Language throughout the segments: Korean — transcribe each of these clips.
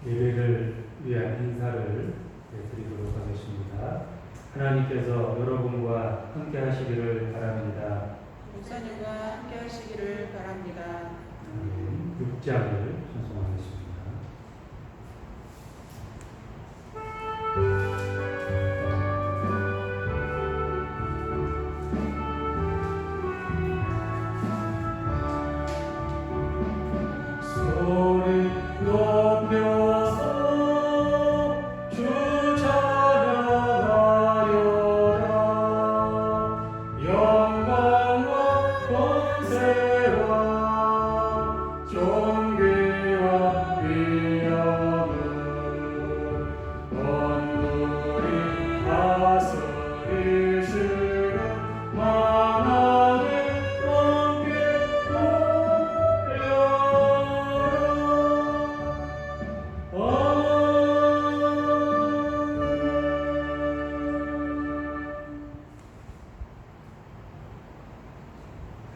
예배를 위한 인사를 드리도록 하겠습니다. 하나님께서 여러분과 함께 하시기를 바랍니다. 목사님과 함께 하시기를 바랍니다. 6장을 찬송하겠습니다. 소리 높여서 주 찬양하여라. 영광과 권세와 존귀와 위엄은 원물이 다스리시는 만왕의 왕께 돌려라.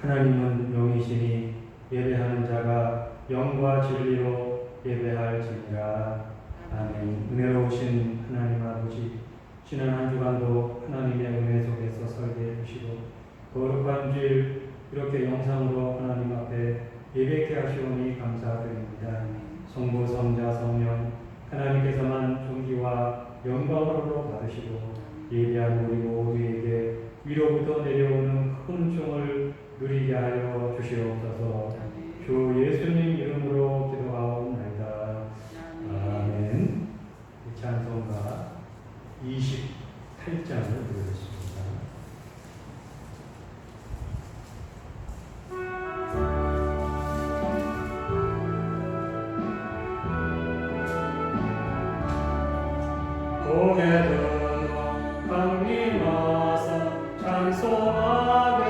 하나님은 영이시니 예배하는 자가 영과 진리로 예배할지니라. 아멘. 은혜로우신 하나님 아버지, 지난 한 주간도 하나님의 은혜 속에서 설계해 주시고 거룩한 주일 이렇게 영상으로 하나님 앞에 예배케 하시오니 감사드립니다. 성부, 성자, 성령 하나님께서만 존귀와 영광으로 받으시고 예배한 우리 모두에게 위로부터 내려오는 큰 은총을 누리게 하여 주시옵소서. 주 예수님 이름으로 기도하옵나이다. 아멘. 찬송가 28장을 부르겠습니다. 고개 들어 강림하사 찬송하게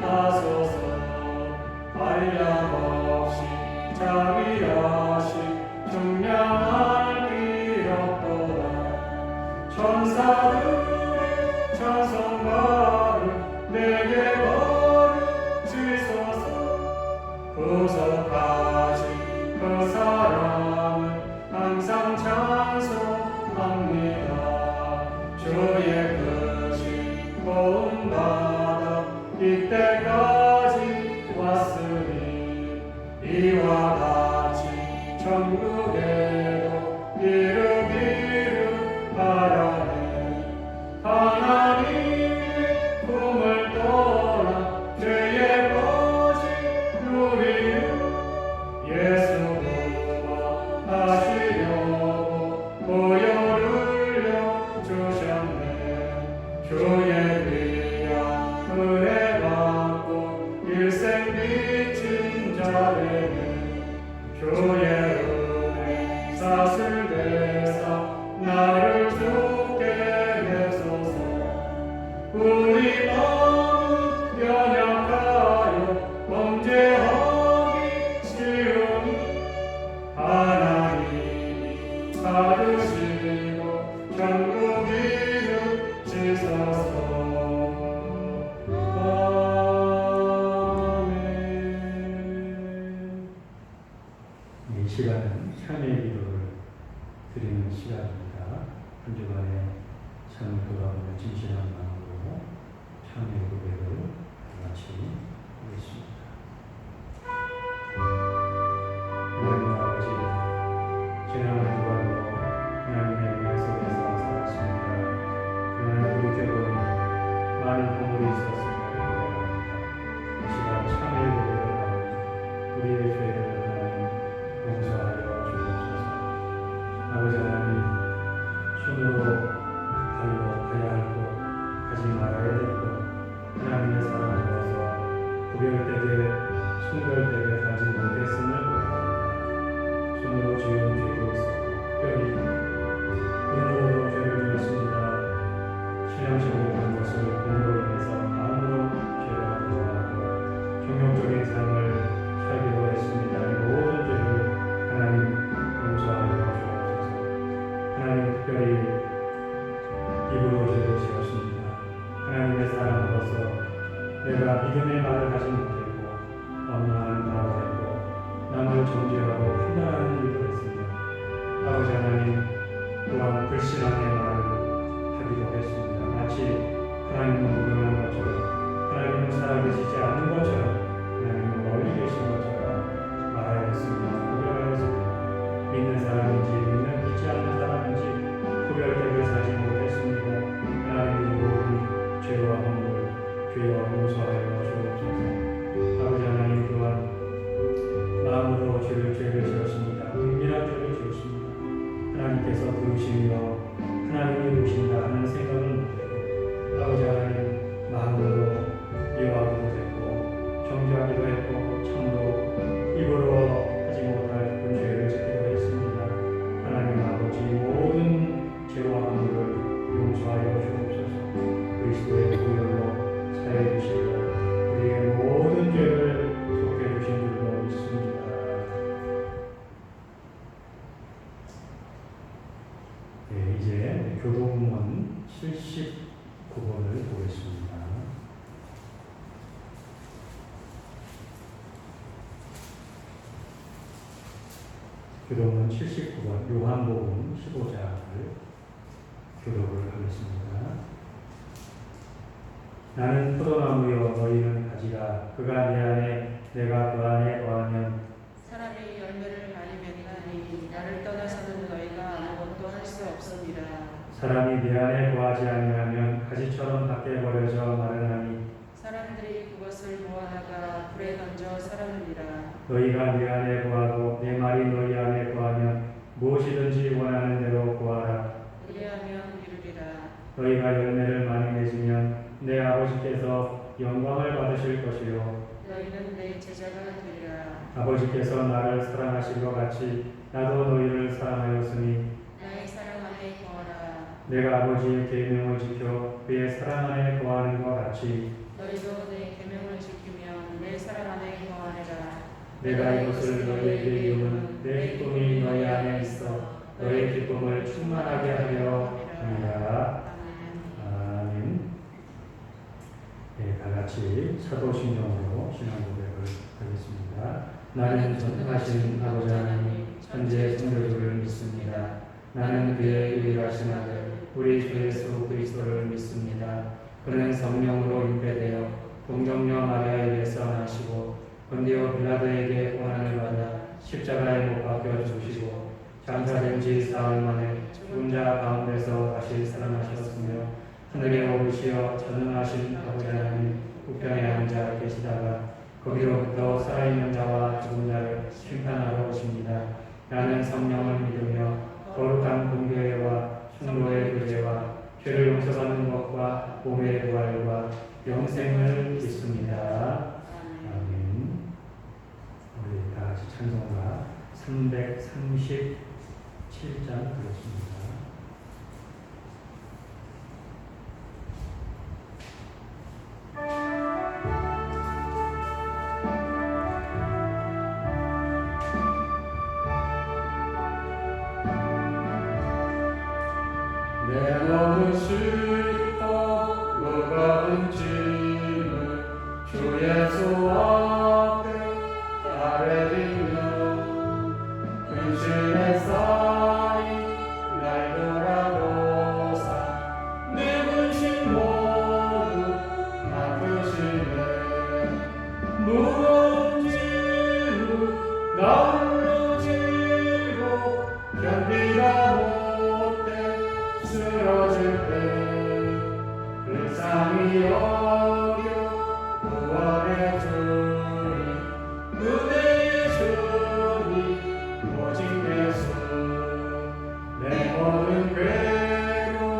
하소서. 한량없이 자비하시 증명할 길 없도다. 천사들의 찬송가를 내게 버리시소서. 구속하신 그 사랑을 항상 찬송합니다. 주의 크신 구원받아 이때까지 왔으니 이와 같이 천국에도 이르기를 바라네. 하나님의 품을 떠나 죄에 빠진 우리를 예수 구원하시려고 보혈을 주셨네. 주의 귀한 은혜 받고 일생 비친 자에게 주의 은혜 사슬대사 나를 죽게 해소서. 우리 마음은 연약하여 범죄하기 쉬우니 하나님이 받으시고 천국 이루시소서. 이 시간은 참회 기도를 드리는 시간입니다. 한 주간에 참 돌아오는 진실한 마음으로 참회 고백을 같이 하겠습니다. 하나님 아버지, 지난 한 주간도 하나님의 은혜 속에서 살았습니다. 그러나 돌이켜보니 많은 허물이 있었습니다. 이 시간 참회 고백을 하고 우리의 죄를 용서하여 주옵소서. 아버지 하나님, 손으로 발로 가야 할 곳, 가지 말아야 될 곳, 하나님의 사랑을 받아서 구별되게, 순별되게 가지 못해 아들 죄를 지었습니다. 은밀한 죄를 지었습니다. 하나님께서 들으시며 하나님이 보신다 하는 생각은 못했고 아버지 하나님 마음으로 미워하기도 했고 정죄하기도 했고 참으로 입으로 하지 못할 그 죄를 짓기도 했습니다. 하나님 아버지 모든 죄와 함물을 용서하여 주옵소서. 그리스도의 보혈로 사해 주시고 우리의 모든 죄를 속해 주신 줄로 믿습니다. 네, 이제 교동문 79번을 보겠습니다. 교동문 79번 요한복음 15장을 교독을 하겠습니다. 나는 포도나무여 너희는 가지라. 그가 내 안에 내가 그 안에 거하면 사람이 열매를 많이 맺나니 나를 떠나서는 너희가 아무것도 할 수 없습니다. 사람이 내 안에 거하지 아니하면 가지처럼 밖에 버려져 마르나니 사람들이 그것을 모아다가 불에 던져 사르느니라. 너희가 내 안에 거하고 내 말이 너희 안에 거하면 무엇이든지 원하는 대로 구하라. 그리하면 이루리라. 너희가 열매를 많이 맺으면 내 아버지께서 영광을 받으실 것이요 너희는 내 제자가 되리라. 아버지께서 나를 사랑하신 것 같이 나도 너희를 사랑하였으니 나의 사랑 안에 거하라. 내가 아버지의 계명을 지켜 그의 사랑 안에 거하는 것 같이 너희도 내 계명을 지키면 내 사랑 안에 거하리라. 내가 이것을 너희에게 이루는 내 기쁨이 너희 안에 있어 너희 기쁨을 충만하게 하려 합니다. 아멘. 네, 다 같이 사도신경으로 신앙 고백을 하겠습니다. 나는 전능하신 아버지 하나님 천지의 창조주를 믿습니다. 나는 그의 유일하신 아들 우리 주 예수 그리스도를 믿습니다. 그는 성령으로 잉태되어 동정녀 마리아에게서 나시고 본디오 빌라도에게 고난을 받아 십자가에 못 박혀 죽으시고 장사된 지 사흘 만에 죽은 자 가운데서 다시 살아나셨으며 하늘에 오르시어 전능하신 아버지 하나님 우편에 앉아 계시다가 거기로부터 살아있는 자와 죽은 자를 심판하러 오십니다. 나는 성령을 믿으며 거룩한 공교회와 충로의 교제와 죄를 용서받는 것과 몸의 부활과 영생을 믿습니다. 아멘. 우리 다 같이 찬송가 337장 드렸습니다. 내 너무 싶어 무거운 짐을 주 예수 앞에 아뢰리며 근심에 쌓인 날 돌아보사 내 근심 모두 맡으시네 무거운 짐을 나 홀로 지고 견디다 못해 쓰러질 때 불쌍히 여겨 구원해 주니 은혜의 주님 오직 예수 내 모든 괴로움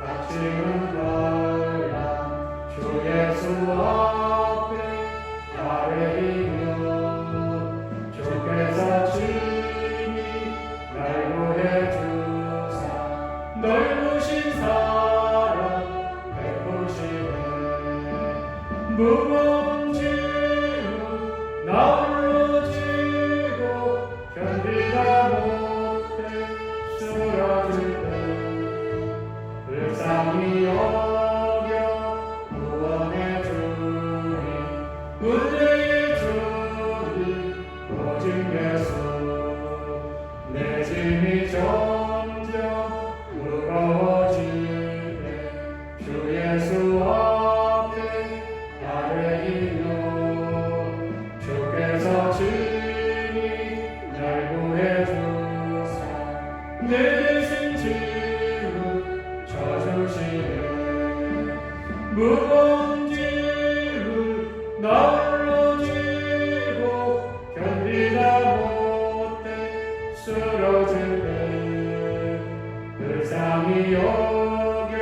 닥치는 날라 주 예수 앞에 아뢰리며 주께서 친히 날 구해 주사 넓으신 사랑 베푸시네 무거운 짐을 나 홀로 지고 견디다 못해 쓰러질 때 불쌍히 여겨 구원해 주니 은혜의 주님 오직 예수 내 짐이 점점 무거워질 때 주 예수 앞에 아뢰리며 주께서 친히 날 구해 주사 내 대신 짐을 져주시네 무거운 짐을 나 홀로 지고 견디다 세상이 여겨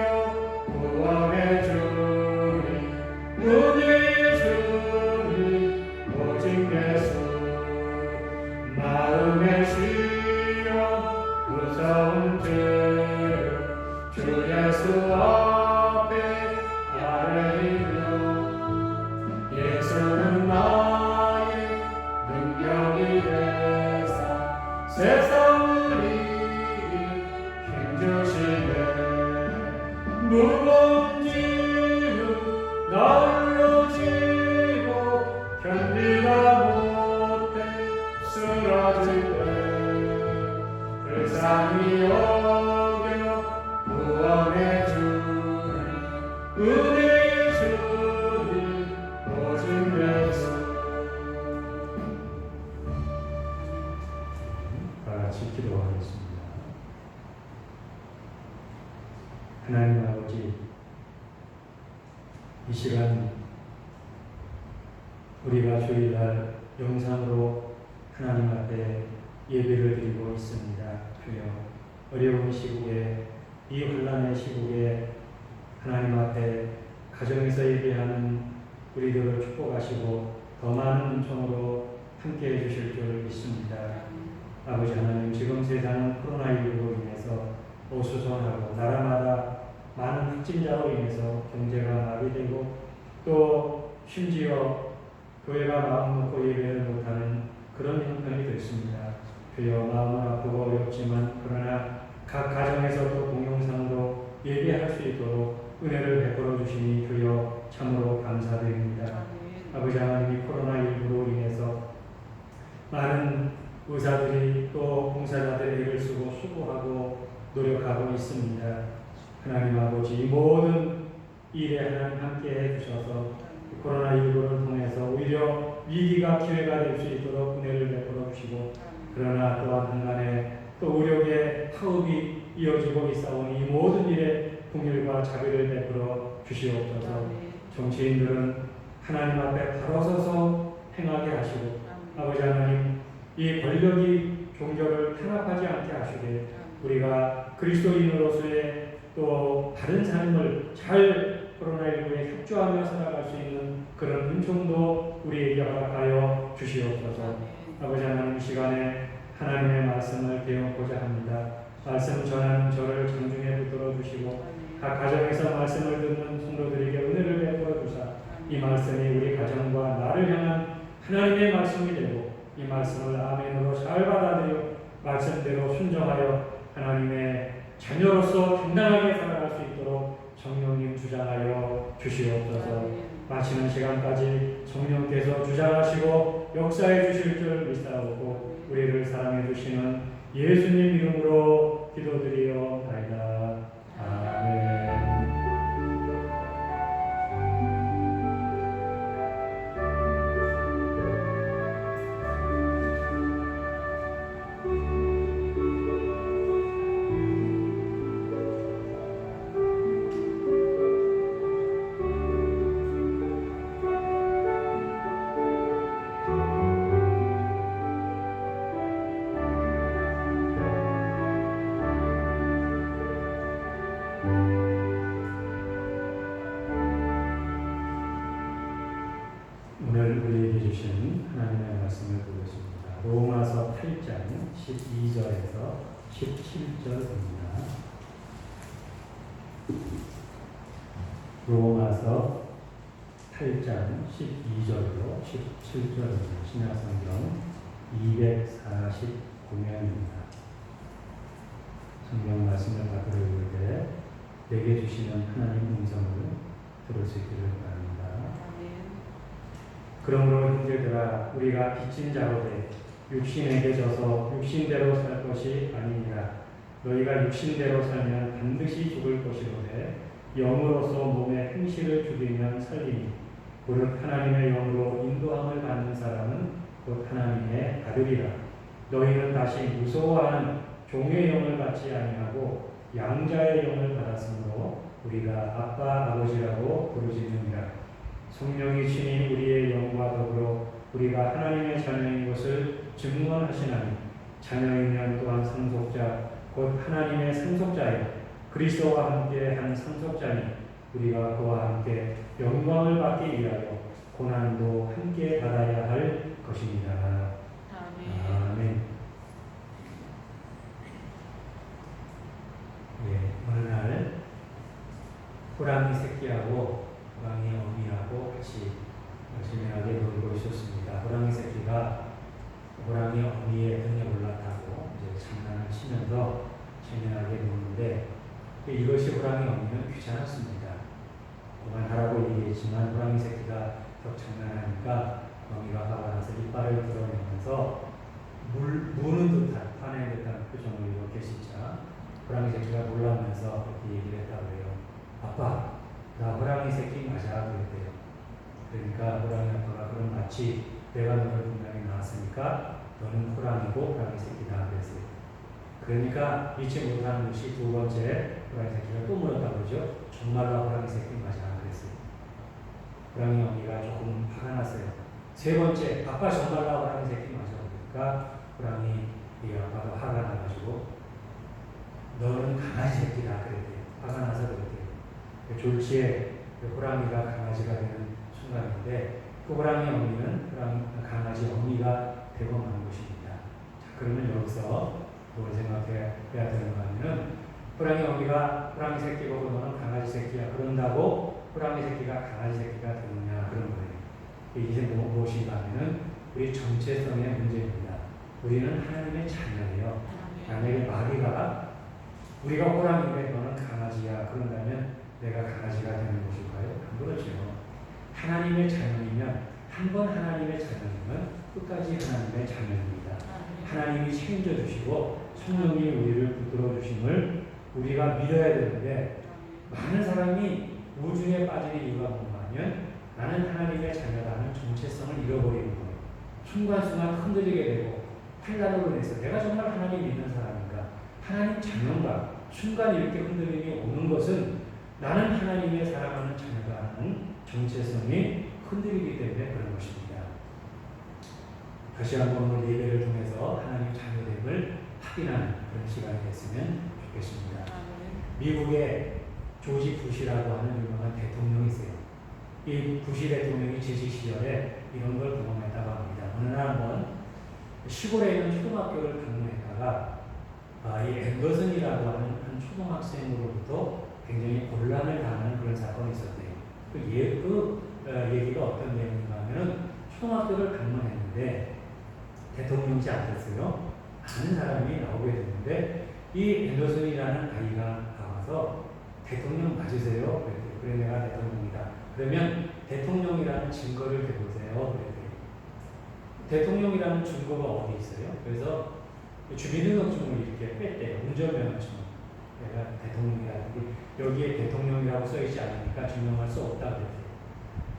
구원해 주니 은혜의 주님 오직 예수 마음에 쉬어 무서운 주 예수 앞에 아뢰리며 예수는 나의 능력이 되사 세상을 이길 힘주시네 무거운 짐을 나홀로 지고 견디다 못해 쓰러질 때 불쌍히 여겨 구원해 주니 은혜의 주님 오직 예수 다 같이 기도하겠습니다. 하나님 아버지, 이 시간 우리가 주일날 영상으로 하나님 앞에 예배를 드리고 있습니다. 주여, 어려운 시국에, 이 혼란의 시국에 하나님 앞에 가정에서 예배하는 우리들을 축복하시고 더 많은 은총으로 함께해 주실 줄 믿습니다. 아버지 하나님, 지금 세상은 코로나19로 인해서 어수선하고 나라마다 많은 확진자로 인해서 경제가 마비되고 또 심지어 교회가 마음 놓고 예배를 못하는 그런 형편이 됐습니다. 주여, 마음은 아프고 어렵지만 그러나 각 가정에서도 동영상으로 예배할 수 있도록 은혜를 베풀어 주시니 주여 참으로 감사드립니다. 아버지 하나님, 코로나19로 인해서 많은 의사들이 또 봉사자들의 일을 쓰고 수고하고 노력하고 있습니다. 하나님 아버지, 이 모든 일에 하나님 함께 해주셔서 코로나19를 통해서 오히려 위기가 기회가 될 수 있도록 은혜를 베풀어 주시고, 그러나 또한 한간에 또 의료계 파업이 이어지고 있사오니 이 모든 일에 긍휼과 자비를 베풀어 주시옵소서. 정치인들은 하나님 앞에 바로 서서 행하게 하시고, 아버지 하나님, 이 권력이 종교를 탄압하지 않게 하시되 우리가 그리스도인으로서의 또 다른 삶을 잘 코로나19에 협조하며 살아갈 수 있는 그런 은총도 우리에게 허락하여 주시옵소서. 아버지 하나님, 이 시간에 하나님의 말씀을 배우고자 합니다. 말씀 전하는 저를 장중에 붙들어 주시고 각 가정에서 말씀을 듣는 성도들에게 은혜를 베풀어 주사 이 말씀이 우리 가정과 나를 향한 하나님의 말씀이 되고 이 말씀을 아멘으로 잘 받아들여 말씀대로 순종하여 하나님의 자녀로서 당당하게 살아갈 수 있도록 성령님 주장하여 주시옵소서. 마치는 시간까지 성령께서 주장하시고 역사해 주실 줄 믿사오고 우리를 사랑해 주시는 예수님 이름으로 기도드리옵나이다. 아멘. 오늘 우리에게 주신 하나님의 말씀을 보겠습니다. 로마서 8장 12절에서 17절입니다. 로마서 8장 12절로 17절입니다. 신약성경 249면입니다. 성경 말씀을 받들어 읽을 때 내게 주시는 하나님 음성을 들을 수 있기를 바랍니다. 그러므로 형제들아, 우리가 빚진 자로 돼 육신에게 져서 육신대로 살 것이 아니니라. 너희가 육신대로 살면 반드시 죽을 것이로되 영으로서 몸의 행실을 죽이면 살리니 무릇 하나님의 영으로 인도함을 받는 사람은 곧 하나님의 아들이라. 너희는 다시 무서워하는 종의 영을 받지 아니하고 양자의 영을 받았으므로 우리가 아빠 아버지라고 부르짖느니라. 성령이 친히 우리의 영과 더불어 우리가 하나님의 자녀인 것을 증언하시나니 자녀이면 또한 상속자 곧 하나님의 상속자여 그리스도와 함께 한 상속자니 우리가 그와 함께 영광을 받기 위하여 고난도 함께 받아야 할 것입니다. 아멘. 예, 어느 날 호랑이 새끼하고 호랑이 어미하고 같이 재미나게 놀고 있었습니다. 호랑이 새끼가 호랑이 어미의 등에 올라타고 이제 장난을 치면서 재미나게 노는데 이것이 호랑이 어미는 귀찮았습니다. 그만하라고 얘기했지만 호랑이 새끼가 더 장난하니까 어미가 화가 나서 이빨을 드러내면서 무는 듯한 화낸 듯한 표정을 이렇게 진짜 호랑이 새끼가 놀라면서 그렇게 얘기를 했다고 해요. 아빠, 나 호랑이 새끼 맞아 그랬대요. 그러니까 호랑이 아빠가 그럼 마치 내가 너를 분명히 낳았으니까 너는 호랑이고 호랑이 새끼다 그랬어요. 그러니까 잊지 못하는 것이 두 번째 호랑이 새끼가 또 물었다고 그러죠. 정말로 호랑이 새끼 맞아 그랬어요. 호랑이 어미가 조금 화가 났어요. 세 번째, 아빠 정말로 호랑이 새끼 맞아 그러니까 호랑이 이 아빠가 화가 나가지고 너는 강아지 새끼다 그랬대요. 화가 나서 그랬대요. 졸지에 호랑이가 강아지가 되는 순간인데 그 호랑이 어미는 강아지 어미가 되고 마는 것입니다. 자, 그러면 여기서 뭘 생각해야 되는가 하면은 호랑이 어미가 호랑이 새끼 보고 너는 강아지 새끼야 그런다고 호랑이 새끼가 강아지 새끼가 되느냐 그런 거예요. 이게 무엇인가 하면은 우리 정체성의 문제입니다. 우리는 하나님의 자녀예요. 만약에 마귀가 우리가 호랑이인데 너는 강아지야 그런다면 내가 강아지가 되는 것일까요? 안 그렇죠. 하나님의 자녀이면 한 번 하나님의 자녀이면 끝까지 하나님의 자녀입니다. 하나님이 책임져 주시고 성령이 우리를 붙들어 주심을 우리가 믿어야 되는데 많은 사람이 우중에 빠지는 이유가 뭔가 하면 나는 하나님의 자녀라는 정체성을 잃어버리는 거예요. 순간순간 흔들리게 되고 판단으로 인해서 내가 정말 하나님 믿는 사람인가 하나님 자녀인가 순간 이렇게 흔들림이 오는 것은 나는 하나님의 사랑하는 자녀다 하는 정체성이 흔들리기 때문에 그런 것입니다. 다시 한번 오늘 예배를 통해서 하나님 자녀됨을 확인하는 그런 시간이 됐으면 좋겠습니다. 미국의 조지 부시라고 하는 유명한 대통령이 있어요. 이 부시 대통령이 재직 시절에 이런 걸 경험했다고 합니다. 어느 날 한번 시골에 있는 초등학교를 방문했다가 이 앤더슨이라고 하는 한 초등학생으로부터 굉장히 곤란을 당하는 그런 사건이 있었대요. 그 얘기가 어떤 내용인가 하면은 초등학교를 방문했는데 대통령이지 않겠어요? 아는 사람이 나오게 됐는데 이 앤더슨이라는 아이가 나와서 대통령 맞으세요? 그랬대요. 그래 내가 대통령이다. 그러면 대통령이라는 증거를 대보세요. 그랬대요. 대통령이라는 증거가 어디 있어요? 그래서 주민등록증을 이렇게 뺐대요. 운전면허증. 내가 대통령이라는 게 여기에 대통령이라고 써있지 않으니까 증명할 수 없다 그랬대요.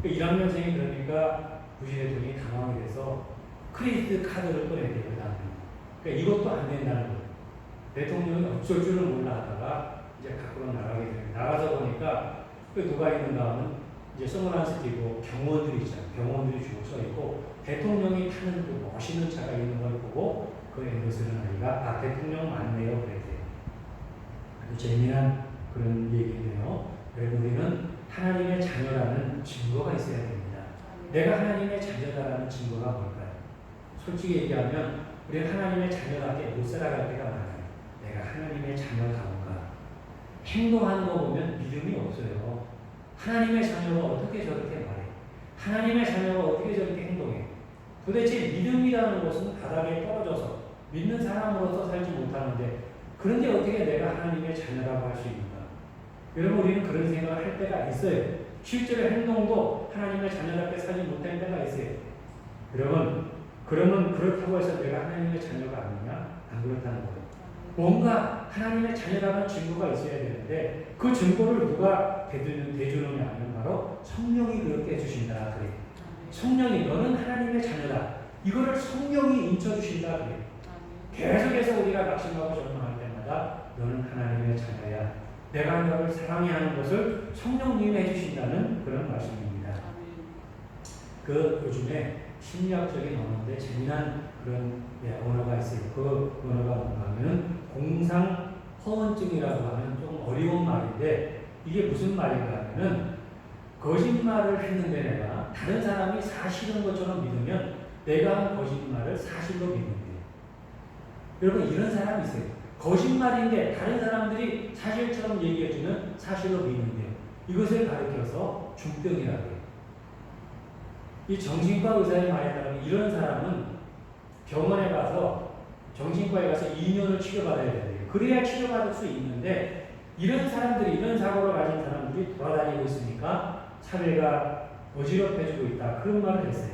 1학년생이 그러니까 부시 대통령이 당황이 돼서 크레디트 카드를 꺼내대요. 그 다음에. 그러니까 이것도 안 된다는 거예요. 대통령이 어쩔 줄을 몰라 하다가 이제 밖으로 나가게 돼요. 나가서 보니까 누가 있는가 하면 이제 선글라스 끼고 경호원들이 있잖아요. 경호원들이 쭉 서 있고 대통령이 타는 그 멋있는 차가 있는 걸 보고 그 앤더슨 아이가 대통령 맞네요 그랬대요. 아주 재미난 그런 얘기인데요. 여러분 우리는 하나님의 자녀라는 증거가 있어야 됩니다. 내가 하나님의 자녀다라는 증거가 뭘까요? 솔직히 얘기하면 우리는 하나님의 자녀답게 못 살아갈 때가 많아요. 내가 하나님의 자녀다운가 행동하는 거 보면 믿음이 없어요. 하나님의 자녀가 어떻게 저렇게 말해? 하나님의 자녀가 어떻게 저렇게 행동해? 도대체 믿음이라는 것은 바닥에 떨어져서 믿는 사람으로서 살지 못하는데 그런데 어떻게 내가 하나님의 자녀라고 할 수 있는가? 여러분 우리는 그런 생각을 할 때가 있어요. 실제로 행동도 하나님의 자녀답게 살지 못할 때가 있어요. 여러분 그러면 그렇다고 해서 내가 하나님의 자녀가 아니냐? 안 그렇다는 거예요. 뭔가 하나님의 자녀라는 증거가 있어야 되는데 그 증거를 누가 대주느냐 하면 바로 성령이 그렇게 해주신다 그래요. 성령이 너는 하나님의 자녀다. 이거를 성령이 인쳐주신다 그래요. 계속해서 우리가 낙심하고 절망할 때마다 너는 하나님의 자녀야. 내가 너를 사랑해야 하는 것을 성령님이 해주신다는 그런 말씀입니다. 그 요즘에 심리학적인 언어인데 재미난 그런 언어가 있어요. 그 언어가 뭔가 하면 공상 허언증이라고 하는 좀 어려운 말인데 이게 무슨 말인가 하면은 거짓말을 했는데 내가 다른 사람이 사실인 것처럼 믿으면 내가 한 거짓말을 사실로 믿는데 여러분 이런 사람이 있어요. 거짓말인데 다른 사람들이 사실처럼 얘기해주면 사실로 믿는데 이것을 가리켜서 중병이라고 해요. 이 정신과 의사의 말에 따르면 이런 사람은 병원에 가서 정신과에 가서 2년을 치료받아야 돼요. 그래야 치료받을 수 있는데 이런 사람들이 이런 사고를 가진 사람들이 돌아다니고 있으니까 사회가 어지럽혀지고 있다. 그런 말을 했어요.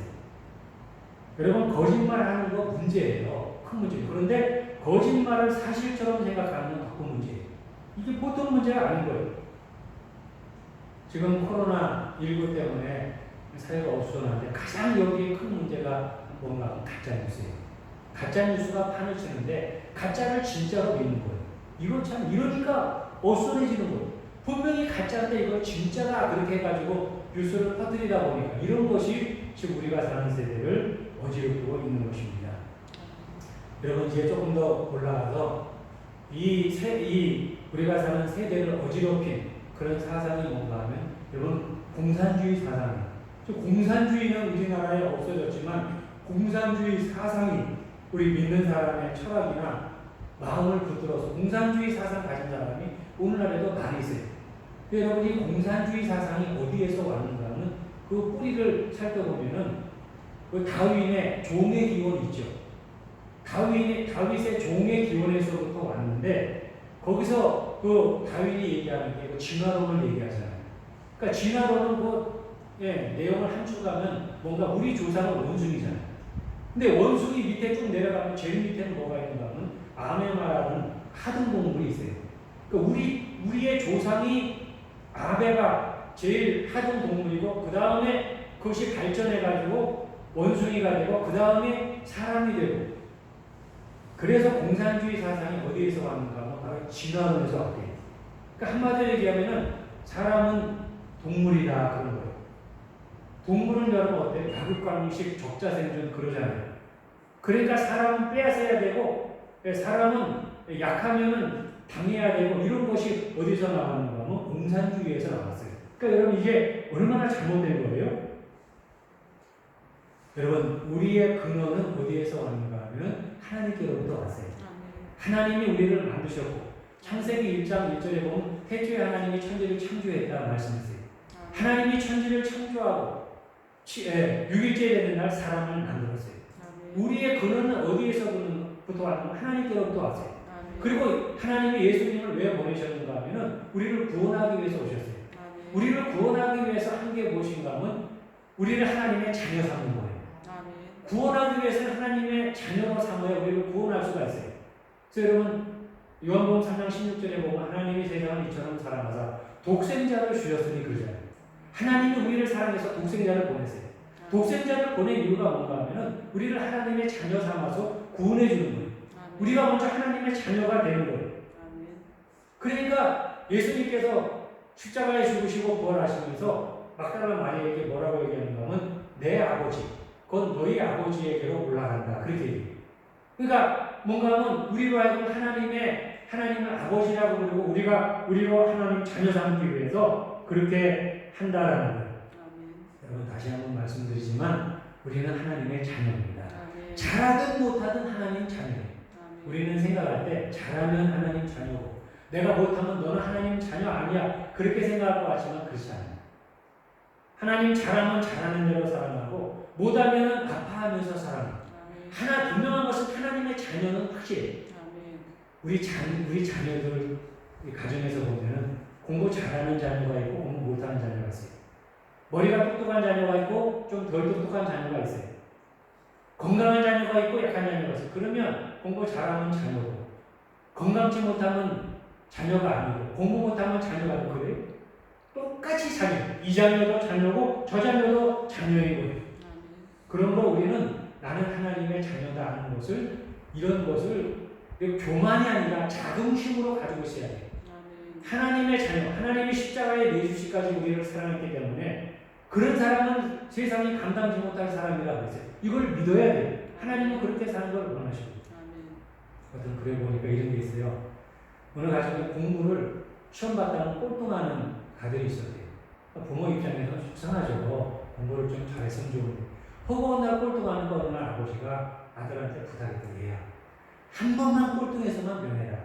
여러분 거짓말하는 거 문제예요. 큰 문제예요. 그런데 거짓말을 사실처럼 생각하는 건 더 큰 문제예요. 이게 보통 문제가 아닌 거예요. 지금 코로나19 때문에 사회가 어수선한데 가장 여기에 큰 문제가 뭔가 하면 가짜뉴스예요. 가짜뉴스가 판을 치는데 가짜를 진짜로 믿는 거예요. 이거 참 이러니까 어수선해지는 거예요. 분명히 가짜인데 이걸 진짜다 그렇게 해가지고 뉴스를 퍼뜨리다 보니까 이런 것이 지금 우리가 사는 세대를 어지럽히고 있는 것입니다. 여러분 이제 조금 더 올라가서 우리가 사는 세대를 어지럽힌 그런 사상이 뭔가 하면 여러분 공산주의 사상이에요. 공산주의는 우리나라에 없어졌지만 공산주의 사상이 우리 믿는 사람의 철학이나 마음을 붙들어서 공산주의 사상 가진 사람이 오늘날에도 많이 있어요. 여러분이 공산주의 사상이 어디에서 왔는가 하면 그 뿌리를 살펴보면은 그 다윈의 종의 기원이 있죠. 다윗의 종의 기원에서부터 왔는데 거기서 그 다윈이 얘기하는 게 그 진화론을 얘기하잖아요. 그러니까 진화론은 내용을 함축하면 뭔가 우리 조상은 원숭이잖아요. 근데 원숭이 밑에 쭉 내려가면 제일 밑에는 뭐가 있는가 하면 아메마라는 하등 동물이 있어요. 그러니까 우리의 조상이 아베가 제일 하등 동물이고 그 다음에 그것이 발전해가지고 원숭이가 되고 그 다음에 사람이 되고 그래서 공산주의 사상이 어디에서 왔는가 하면 바로 진화론에서 왔대요. 그러니까 한마디로 얘기하면은 사람은 동물이다 그런 거예요. 동물은 여러분 어때요? 다극광식 적자생존 그러잖아요. 그러니까 사람은 빼앗아야 되고 사람은 약하면은 당해야 되고 이런 것이 어디서 나왔는가 하면 공산주의에서 나왔어요. 그러니까 여러분 이게 얼마나 잘못된 거예요? 여러분 우리의 근원은 어디에서 왔는가 하면 하나님께로부터 왔어요. 하나님이 우리를 만드셨고 창세기 1장 1절에 보면 태초에 하나님이 천지를 창조했다 말씀했어요. 하나님이 천지를 창조하고 6일째 되는 날 사람을 만들었어요. 우리의 근원은 어디에서부터 왔는가? 하나님께로부터 왔어요. 그리고 하나님이 예수님을 왜 보내셨는가 하면은 우리를 구원하기 위해서 오셨어요. 우리를 구원하기 위해서 한 게 무엇인가 하면 우리를 하나님의 자녀 삼는 거예요. 구원하기 위해서는 하나님의 자녀로 삼아야 우리를 구원할 수가 있어요. 그래서 여러분 요한복음 3장 16절에 보면 하나님이 세상을 이처럼 사랑하사 독생자를 주셨으니 그러잖아요. 하나님이 우리를 사랑해서 독생자를 보냈어요. 독생자를 보낸 이유가 뭔가 하면은 우리를 하나님의 자녀 삼아서 구원해 주는 거예요. 우리가 먼저 하나님의 자녀가 되는 거예요. 그러니까 예수님께서 십자가에 죽으시고 부활하시면서 막달라 마리아에게 뭐라고 얘기하는가 하면 내 아버지, 그건 너희 아버지에게로 올라간다. 그렇게 얘기해요. 그러니까 뭔가 하면 우리로 하여금 하나님을 아버지라고 부르고 우리로 하나님 자녀 삼기 위해서 그렇게 한다라는 거예요. 여러분 다시 한번 말씀드리지만 우리는 하나님의 자녀입니다. 잘하든 못하든 하나님 자녀예요. 우리는 생각할 때 잘하면 하나님 자녀고 내가 못하면 너는 하나님 자녀 아니야 그렇게 생각할 것 같지만 그렇지 않아요. 하나님 잘하면 잘하는 대로 살아가고 못하면 아파하면서 살아가요. 하나 분명한 것은 하나님의 자녀는 확실해요. 우리 자녀들 가정에서 보면은 공부 잘하는 자녀가 있고 공부 못하는 자녀가 있어요. 머리가 똑똑한 자녀가 있고 좀 덜 똑똑한 자녀가 있어요. 건강한 자녀가 있고 약한 자녀가 있어요. 그러면 공부 잘하면 자녀고 건강치 못하면 자녀가 아니고 공부 못하면 자녀가 아니고 그래요? 똑같이 자녀. 이 자녀도 자녀고 저 자녀도 자녀인 거예요. 그러므로 우리는 나는 하나님의 자녀다 하는 것을 이런 것을 교만이 아니라 자긍심으로 가지고 있어야 돼요. 하나님의 자녀, 하나님의 십자가에 내주시까지 우리를 사랑했기 때문에 그런 사람은 세상이 감당지 못할 사람이라고 했어요. 이걸 믿어야 돼요. 하나님은 그렇게 사는 걸 원하시고. 하여튼 그래 보니까 이런 게 있어요. 어느 가정에 공부를 시험 봤다는 꼴등하는 아들이 있었대요. 부모 입장에서는 속상하죠. 공부를 좀 잘했으면 좋은데. 허구한 날 꼴등하는 거 어느 날 아버지가 아들한테 부탁했던 얘야. 한 번만 꼴등해서만 면해라.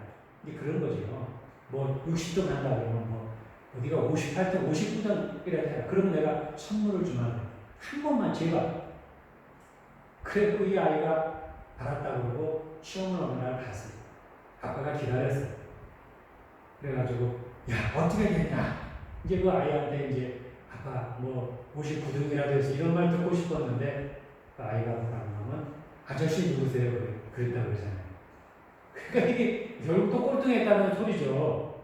이제 그런 거죠. 뭐 60점 한다 그러면 뭐 어디가 58점, 59점이라도 해라. 그러면 내가 선물을 주면 한 번만 제발. 그래도 이 아이가 알았다고 그러고 시험을 어느 날 갔어요. 아빠가 기다렸어요. 그래가지고 야 어떻게 됐냐. 이제 그 아이한테 이제 아빠 뭐 59등이라도 해서 이런 말 듣고 싶었는데 그 아이가 뭐라고 하면 아저씨 누구세요? 그랬다고 그러잖아요. 그러니까 이게 결국 또 꼴등했다는 소리죠.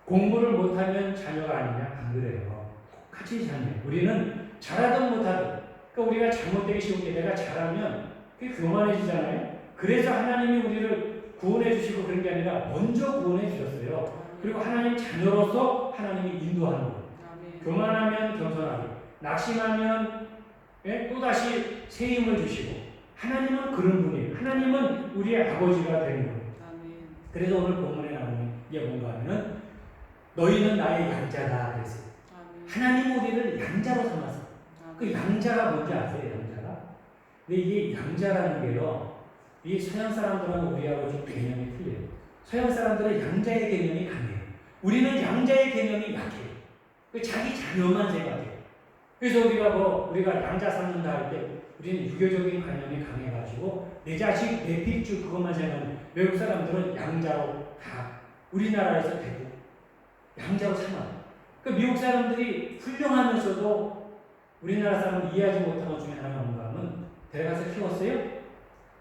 공부를 못하면 자녀가 아니냐? 안 그래요. 똑같이 자녀. 우리는 잘하든 못하든 그러니까 우리가 잘못되기 쉬운 게 내가 잘하면 그게 교만해지잖아요. 그래서 하나님이 우리를 구원해 주시고 그런 게 아니라 먼저 구원해 주셨어요. 그리고 하나님 자녀로서 하나님이 인도하는 거예요. 교만하면 겸손하게, 낙심하면 또다시 새 힘을 주시고 하나님은 그런 분이에요. 하나님은 우리의 아버지가 되는 거예요. 그래서 오늘 본문에 나오는 게 뭔가 하면 너희는 나의 양자다 그랬어요. 하나님 우리를 양자로 삼았어요. 그 양자가 뭔지 아세요? 양자가? 근데 이게 양자라는 게요. 이 서양 사람들하고 우리하고 좀 개념이 틀려요. 서양 사람들은 양자의 개념이 강해요. 우리는 양자의 개념이 약해요. 자기 자녀만 생각해요. 그래서 우리가 양자 삼는다 할 때 우리는 유교적인 관념이 강해가지고 내 자식, 내 필주 그것만 생각하는 외국 사람들은 양자로 다 우리나라에서 대부분 양자로 삼아요. 그 미국 사람들이 훌륭하면서도 우리나라 사람은 이해하지 못한 것 중에 하나가 뭔가 하면 데려가서 키웠어요?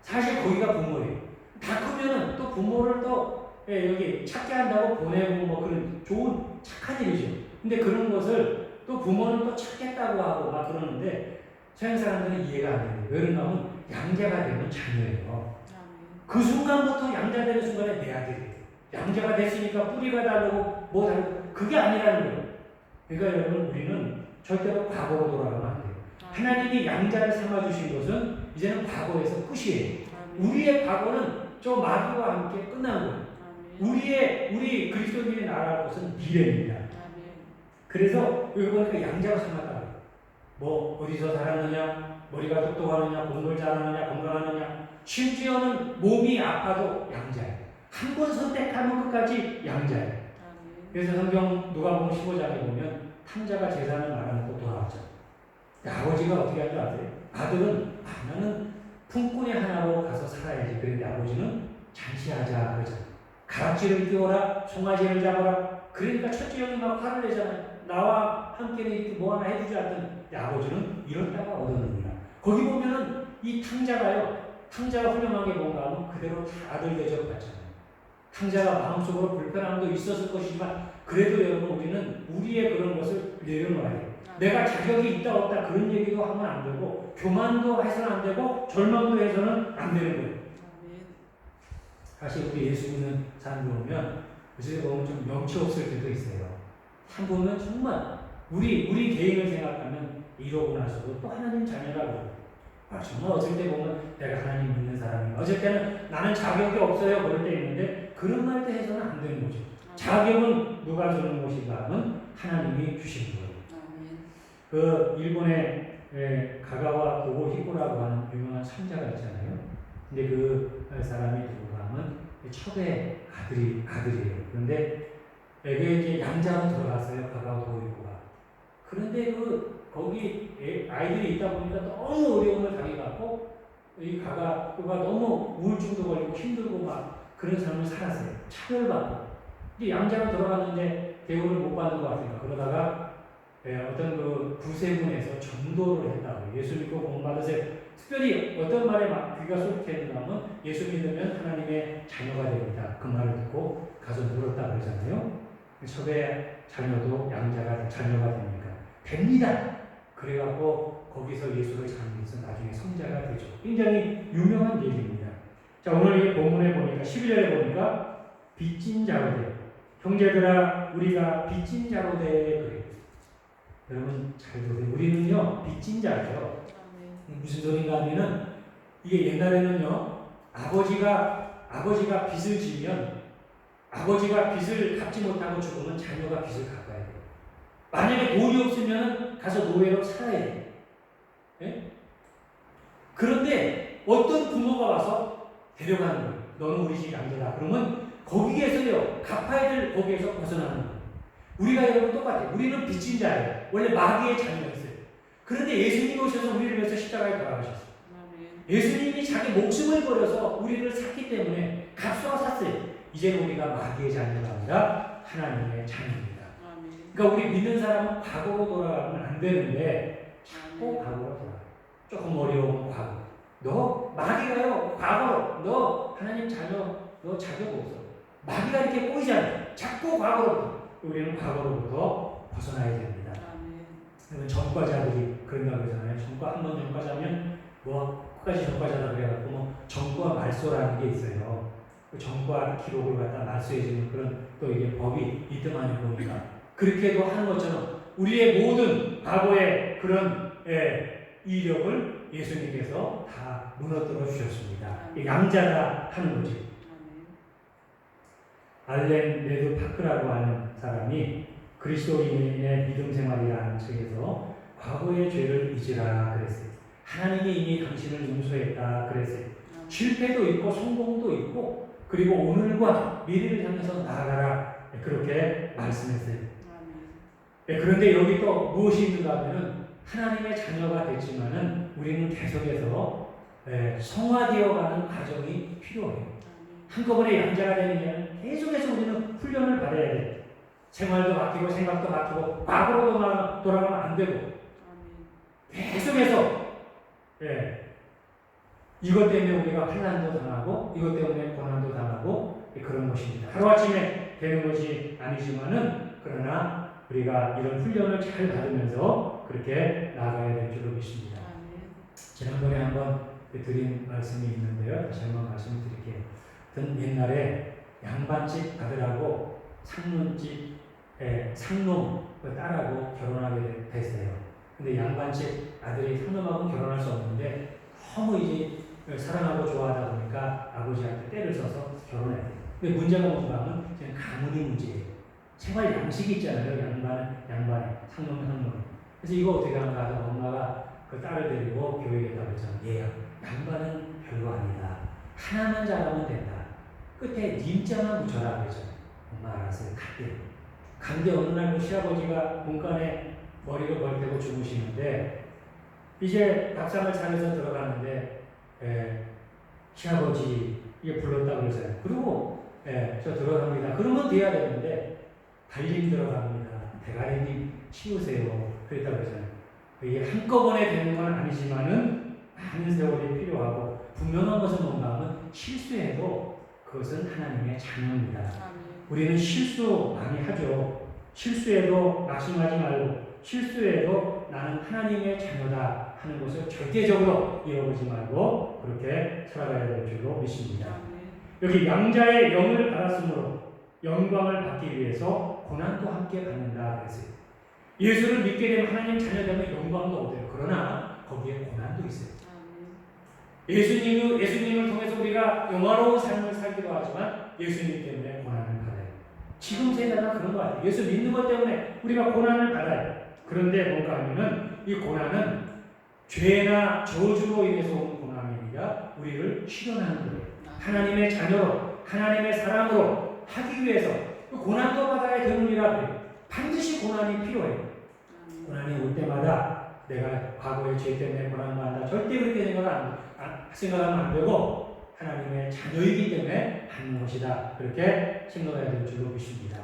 사실 거기가 부모예요. 다 크면은 또 부모를 또 여기 찾게 한다고 보내고 뭐 그런 좋은 착한 일이죠. 근데 그런 것을 또 부모는 또 찾겠다고 하고 막 그러는데 서양 사람들은 이해가 안 돼요. 왜 그런가 하면 양자가 되면 자녀예요. 그 순간부터 양자 되는 순간에 내 아들이에요. 양자가 됐으니까 뿌리가 다르고 뭐 다르고 그게 아니라는 거예요. 그러니까 여러분 우리는 절대로 과거로 돌아가면 안 돼요. 하나님이 양자를 삼아주신 것은 이제는 과거에서 끝이에요. 우리의 과거는 저 마귀와 함께 끝난 거예요. 우리 그리스도인의 나라의 것은 미래입니다. 그래서 여기 보니까 양자로 삼았다. 뭐 어디서 살았느냐, 머리가 똑똑하느냐, 공부를 잘하느냐, 건강하느냐, 심지어는 몸이 아파도 양자예요. 한 번 선택하면 끝까지 양자예요. 그래서 성경 누가복음 15장에 보면 탕자가 재산을 말아먹고 돌아왔죠. 아버지가 어떻게 할 줄 아세요? 아들은 나는 품꾼의 하나로 가서 살아야지. 그런데 아버지는 잔치하자 그러잖아요. 가락지를 띄워라, 송아지를 잡아라. 그러니까 첫째 형이 막 화를 내잖아요. 나와 함께는 이렇게 뭐 하나 해주지 않던 아버지는 이럴다가 얻었느니라. 거기 보면은 이 탕자가요. 탕자가 훌륭한 게 뭔가 하면 그대로 다 아들 대접받잖아요. 탕자가 마음속으로 불편함도 있었을 것이지만 그래도 여러분 우리는 우리의 그런 것을 내려놓아야 돼요. 내가 자격이 있다 없다 그런 얘기도 하면 안 되고 교만도 해서는 안 되고 절망도 해서는 안 되는 거예요. 사실 우리 예수 믿는 사람들 보면 요새 보면 좀 명치 없을 때도 있어요. 한 보면 정말 우리 개인을 생각하면 이러고 나서도 또 하나님 자녀라고 정말 어쩔 때 보면 내가 하나님 믿는 사람이야. 어쩔 때는 나는 자격이 없어요. 그럴 때 있는데 그런 말도 해서는 안 되는 거죠. 자격은 누가 주는 것인가 하면 하나님이 주신 거예요. 그 일본의 가가와 도고 히코라고 하는 유명한 삼자가 있잖아요. 근데 그 사람이 누가 하면 첩의 아들이에요. 그런데 그게 이제 양자로 들어갔어요. 가가와 도고 히코가. 그런데 거기 아이들이 있다 보니까 너무 어려움을 당해갖고 이 가가가 너무 우울증도 걸리고 힘들고 막 그런 삶을 살았어요. 차별받고. 이제 양자로 들어갔는데 대우를 못 받는 것 같아요. 그러다가 어떤 그 구세군에서 전도를 했다고. 예수 믿고 공부받으세요. 특별히 어떤 말에 막 귀가 솔깃했냐면 예수 믿으면 하나님의 자녀가 됩니다. 그 말을 듣고 가서 물었다 그러잖아요. 첩의 자녀도 양자가 자녀가 됩니다. 그래갖고 거기서 예수를 잘 믿어서 나중에 성자가 되죠. 굉장히 유명한 얘기입니다. 자, 오늘 이 본문에 보니까 11절에 보니까 빚진 자로 돼. 형제들아 우리가 빚진 자로 돼. 그래요. 여러분 잘 보세요. 우리는요 빚진 자죠. 무슨 소리인가 하면은 이게 옛날에는요 아버지가 아버지가 빚을 지면 아버지가 빚을 갚지 못하고 죽으면 자녀가 빚을 갚아야 돼요. 만약에 돈이 없으면 가서 노예로 살아야 돼요. 예? 그런데 어떤 부모가 와서 데려가는 거예요. 너는 우리 집 양자다. 그러면 거기에서요, 갚아야 될 거기에서 벗어나는 거예요. 우리가 여러분 똑같아요. 우리는 빚진 자예요. 원래 마귀의 자녀가 있어요. 그런데 예수님이 오셔서 우리를 위해서 십자가에 돌아가셨어요. 예수님이 자기 목숨을 버려서 우리를 샀기 때문에 값으로 샀어요. 이제는 우리가 마귀의 자녀가 아니라 하나님의 자녀입니다. 그러니까 우리 믿는 사람은 과거로 돌아가면 안 되는데 자꾸 과거로 돌아가. 조금 어려운 과거. 너 마귀가요, 과거로. 너 하나님 자녀, 너 자격 없어. 마귀가 이렇게 꼬이잖아요. 자꾸 과거로부터. 우리는 과거로부터 벗어나야 됩니다. 전과자들이 그런다고 그러잖아요. 전과 한 번 전과자면 끝까지 전과자다 그래갖고 전과 말소라는 게 있어요. 그 전과 기록을 갖다 말소해주는 그런 또 이게 법이 있더만요 보니까. 그렇게도 하는 것처럼 우리의 모든 과거의 그런 이력을 예수님께서 다 무너뜨려 주셨습니다. 양자라 하는 거지. 알렌 레드 파크라고 하는 사람이 그리스도인의 믿음 생활이라는 책에서 과거의 죄를 잊으라 그랬어요. 하나님이 이미 당신을 용서했다 그랬어요. 실패도 있고 성공도 있고 그리고 오늘과 미래를 향해서 나아가라 그렇게 말씀했어요. 그런데 여기 또 무엇이 있는가 하면은 하나님의 자녀가 됐지만은 우리는 계속해서 성화되어가는 과정이 필요해요. 한꺼번에 양자가 되는 게 아니라 계속해서 우리는 훈련을 받아야 돼요. 생활도 바뀌고 생각도 바뀌고 과거로 돌아가면 안 되고 계속해서 이것 때문에 우리가 환난도 당하고 이것 때문에 고난도 당하고 그런 것입니다. 하루아침에 되는 것이 아니지만은 그러나 우리가 이런 훈련을 잘 받으면서 그렇게 나아가야 될 줄로 믿습니다. 지난번에 한번 드린 말씀이 있는데요. 다시 한번 말씀을 드릴게요. 옛날에 양반집 아들하고 상놈집 상놈 딸하고 결혼하게 됐어요. 근데 양반집 아들이 상놈하고 결혼할 수 없는데 너무 이제 사랑하고 좋아하다 보니까 아버지한테 때를 써서 결혼해야 돼요. 근데 문제가 뭔가 하면 그냥 가문이 문제예요. 생활 양식이 있잖아요. 양반에 상놈. 그래서 이거 어떻게 하는가 하다 엄마가 그 딸을 데리고 교회에 가고 있잖아요. 얘야, 양반은 별거 아니다. 하나만 잘하면 된다. 끝에 님자만 붙여라 그러잖아요. 엄마 알았어요. 간데 어느 날 그 시아버지가 문간에 머리를 벌떼고 주무시는데 이제 밥상을 차려서 들어가는데 시아버지 이게 불렀다고 그러잖아요. 그리고 저 들어갑니다. 그러면 돼야 되는데 달님 들어갑니다. 대가리님 치우세요. 그랬다고 그러잖아요. 이게 한꺼번에 되는 건 아니지만은 많은 세월이 필요하고 분명한 것은 뭔가 하면 실수해도 그것은 하나님의 자녀입니다. 우리는 실수 많이 하죠. 실수해도 낙심하지 말고 실수해도 나는 하나님의 자녀다 하는 것을 절대적으로 잃어버리지 말고 그렇게 살아가야 될 줄로 믿습니다. 여기 양자의 영을 받았으므로 영광을 받기 위해서 고난도 함께 받는다 그랬어요. 예수를 믿게 되면 하나님 자녀 되면 영광도 얻어요. 그러나 거기에 고난도 있어요. 예수님을 통해서 우리가 영화로운 삶을 살기도 하지만 예수님 때문에 고난을 받아요. 지금 세대가 그런 것 같아요. 예수 믿는 것 때문에 우리가 고난을 받아요. 그런데 뭔가 하면은 이 고난은 죄나 저주로 인해서 오는 고난이 아니라 우리를 실현하는 거예요. 하나님의 자녀로, 하나님의 사람으로 하기 위해서 고난도 받아야 되느니라 그래요. 반드시 고난이 필요해요. 고난이 올 때마다 내가 과거의 죄 때문에 고난받는다. 절대 그렇게 생각하면 안 되고 하나님의 자녀이기 때문에 받는 것이다. 그렇게 생각해야 될 줄로 믿습니다.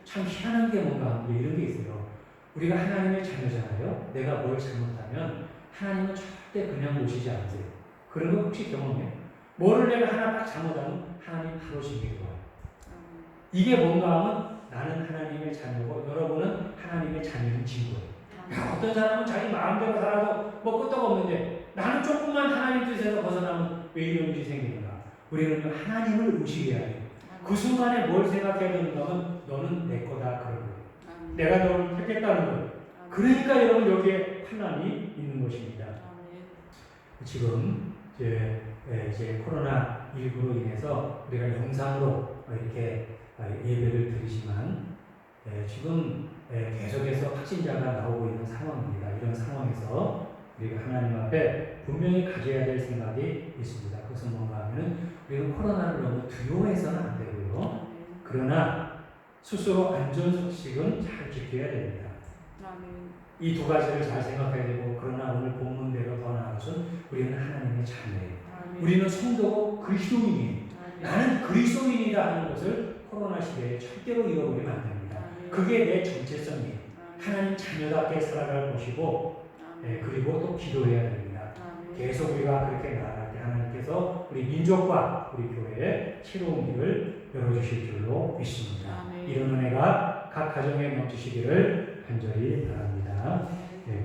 참 희한한 게 뭔가 이런 게 있어요. 우리가 하나님의 자녀잖아요. 내가 뭘 잘못하면 하나님은 절대 그냥 놓으시지 않으세요. 그런 거 혹시 경험해요? 뭐를 내가 하나 딱 잘못하면 하나님 바로 징계해요. 이게 뭔가 하면 나는 하나님의 자녀고 여러분은 하나님의 자녀인 친구예요. 어떤 사람은 자기 마음대로 살아도 뭐 끄떡 없는데 나는 조금만 하나님 뜻에서 벗어나면 왜 이런 일이 생기는가? 우리는 하나님을 의식해야 해요. 그 순간에 뭘 생각해야 되는가 하면 너는 내 거다 그런 거예요. 내가 너를 택했다는 거예요. 그러니까 여러분 여기에 환난이 있는 것입니다. 지금 이제 코로나 코로나19로 인해서 우리가 영상으로 이렇게 예배를 드리지만 지금 계속해서 확진자가 나오고 있는 상황입니다. 이런 상황에서 우리가 하나님 앞에 분명히 가져야 될 생각이 있습니다. 그것은 뭔가 하면 우리가 코로나를 너무 두려워해서는 안 되고요. 그러나 스스로 안전수칙은 잘 지켜야 됩니다. 이 두 가지를 잘 생각해야 되고, 그러나 오늘 본문대로 더 나아가서 우리는 하나님의 자녀예요. 우리는 성도고 그리스도인이에요. 나는 그리스도인이다 하는 것을 코로나 시대에 절대로 잃어버리면 안 됩니다. 그게 내 정체성이에요. 하나님 자녀답게 살아갈 것이고, 그리고 또 기도해야 됩니다. 계속 우리가 그렇게 나아갈 때 하나님께서 우리 민족과 우리 교회에 새로운 길을 열어주실 줄로 믿습니다. 이런 은혜가 각 가정에 넘치시기를 간절히 바랍니다.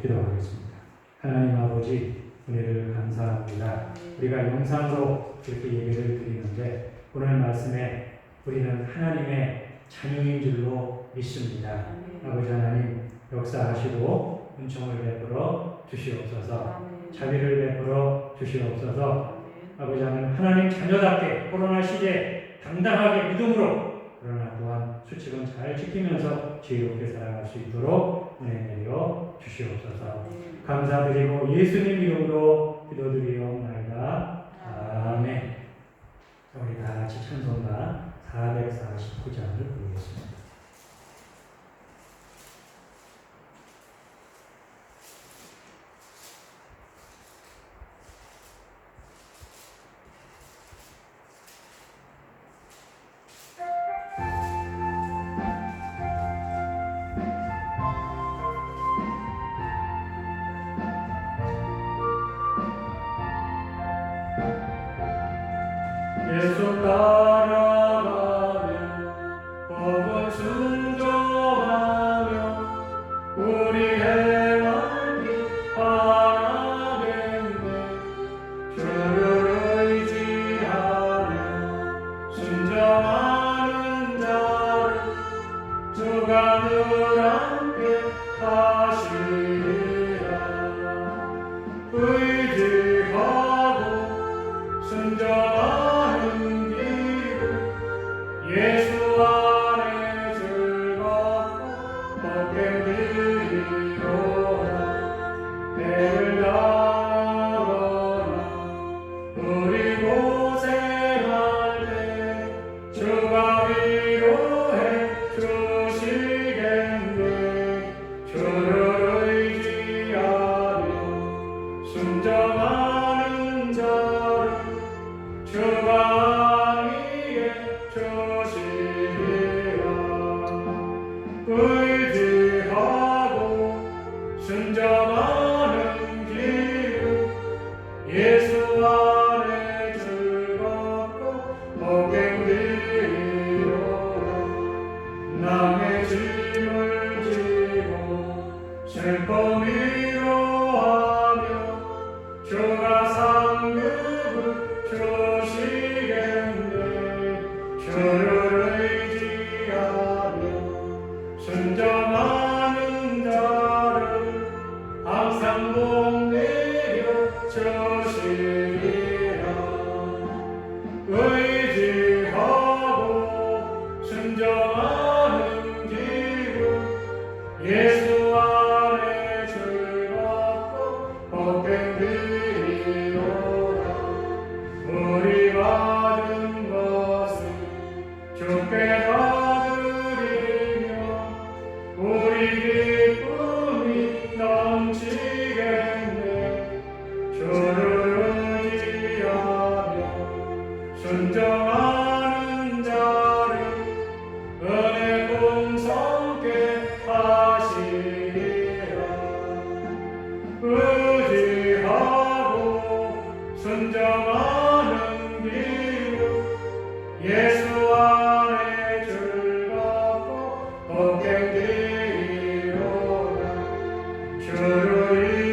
기도하겠습니다. 하나님 아버지, 은혜를 감사합니다. 우리가 영상으로 이렇게 예배를 드리는데 오늘 말씀에 우리는 하나님의 자녀인 줄로 믿습니다. 아버지 하나님, 역사하시고 은총을 베풀어 주시옵소서. 자비를 베풀어 주시옵소서. 아버지 하나님 자녀답게 코로나 시대에 당당하게 믿음으로, 그러나 또한 수칙은 잘 지키면서 지혜롭게 살아갈 수 있도록 은혜 내려 주시옵소서. 감사드리고 예수님 이름으로 기도드리옵나이다. 아멘. 우리 다 같이 찬송가 449장을 부르겠습니다. 예수 따라가며 복음 순종하며 우리의 마음이 바라겠네. 주를 의지하며 순종하는 자를 주가 늘 함께 하시리라. 의지하고 순종하는 길 예수 안에 즐겁고 복된 길이로라. 때를 당하거나 우리 고생할 때 주가 위로해 주시겠네. 주를 의지하며 순종하는 자를 주가 위에 주시리라. 의지하고 순종하는 길 예수 안에 즐겁고 복된 길이로라. 남의 짐을 지고 슬픔 위로하며 주가 상급을 주시겠네. 주를 의지하며 순종하는 자를 항상 복 내려 주시리라. 의지하고 순종하는 길 예수 안에 즐겁고 복된 길이로라. 우리 받은 것을 주께 드리며 우리 기쁨이 넘치겠네. 주를 의지하며 순종하는 자를 은혜 풍성케 하시리라. 의지하고 순종하는 길 예수 안에 즐겁고 복된